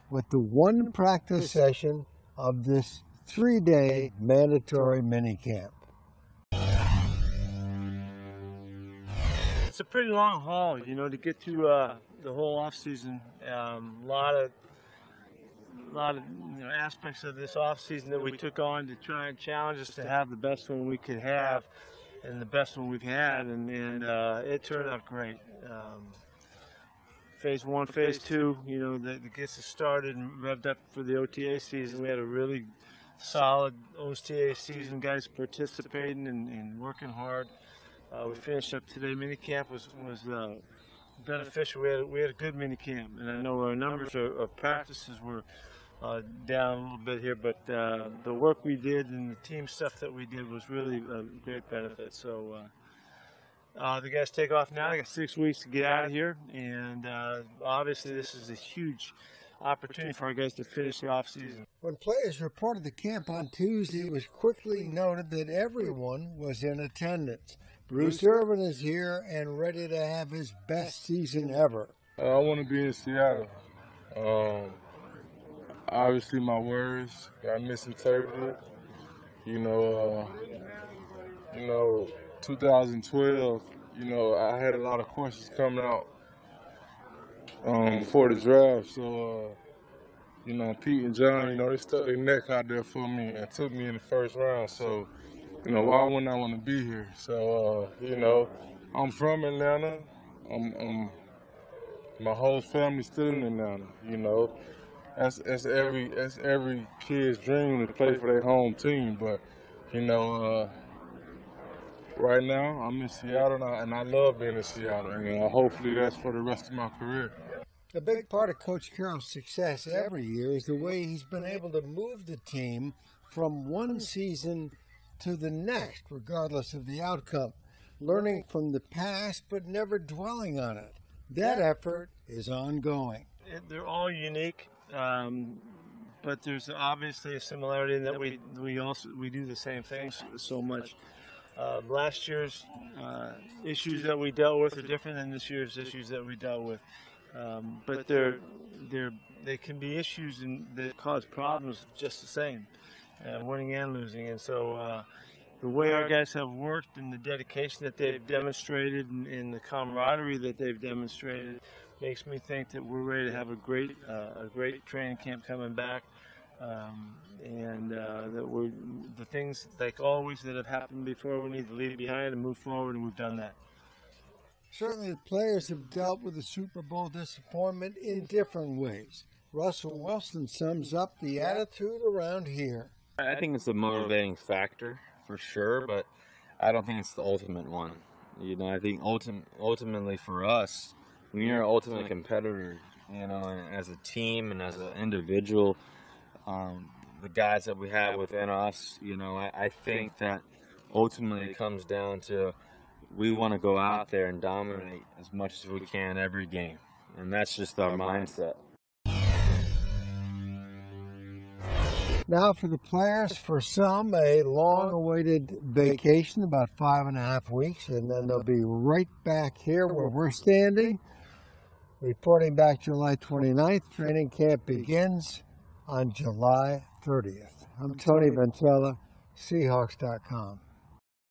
with the one practice session of this 3-day mandatory minicamp. It's a pretty long haul, you know, to get through the whole off season. A lot of aspects of this off season that we took on to try and challenge us to have the best one we could have, and the best one we've had, and it turned out great. Phase 1, Phase 2, you know, that gets us started and revved up for the OTA season. We had a really solid OTA season, guys participating and working hard. We finished up today. Minicamp was beneficial. We had a good minicamp, and I know our numbers of practices were down a little bit here, but the work we did and the team stuff that we did was really a great benefit. So the guys take off now. They got 6 weeks to get out of here, and obviously this is a huge opportunity for our guys to finish the off season. When players reported to camp on Tuesday, it was quickly noted that everyone was in attendance. Bruce Irvin is here and ready to have his best season ever. I want to be in Seattle. Obviously my words got misinterpreted. You know, 2012, you know, I had a lot of questions coming out before the draft. So, you know, Pete and John, you know, they stuck their neck out there for me and took me in the first round. So, you know, why wouldn't I want to be here? So, you know, I'm from Atlanta. My whole family's still in Atlanta. You know, that's every kid's dream to play for their home team. But, you know, right now I'm in Seattle, and I love being in Seattle. And hopefully that's for the rest of my career. A big part of Coach Carroll's success every year is the way he's been able to move the team from one season to the next, regardless of the outcome, learning from the past but never dwelling on it. That effort is ongoing. They're all unique, but there's obviously a similarity in that we do the same things so much. Last year's issues that we dealt with are different than this year's issues that we dealt with, but they can be issues that cause problems just the same. Winning and losing, and so the way our guys have worked and the dedication that they've demonstrated and the camaraderie that they've demonstrated makes me think that we're ready to have a great training camp coming back, and that the things like always that have happened before, we need to leave behind and move forward, and we've done that. Certainly the players have dealt with the Super Bowl disappointment in different ways. Russell Wilson sums up the attitude around here. I think it's a motivating factor for sure, but I don't think it's the ultimate one. You know, I think ultimately for us, when you're an ultimate competitor, you know, and as a team and as an individual, the guys that we have within us, you know, I think that ultimately it comes down to we want to go out there and dominate as much as we can every game, and that's just our mindset. Now for the players, for some, a long-awaited vacation, about 5.5 weeks, and then they'll be right back here where we're standing. Reporting back July 29th, training camp begins on July 30th. I'm Tony Ventrella, Seahawks.com.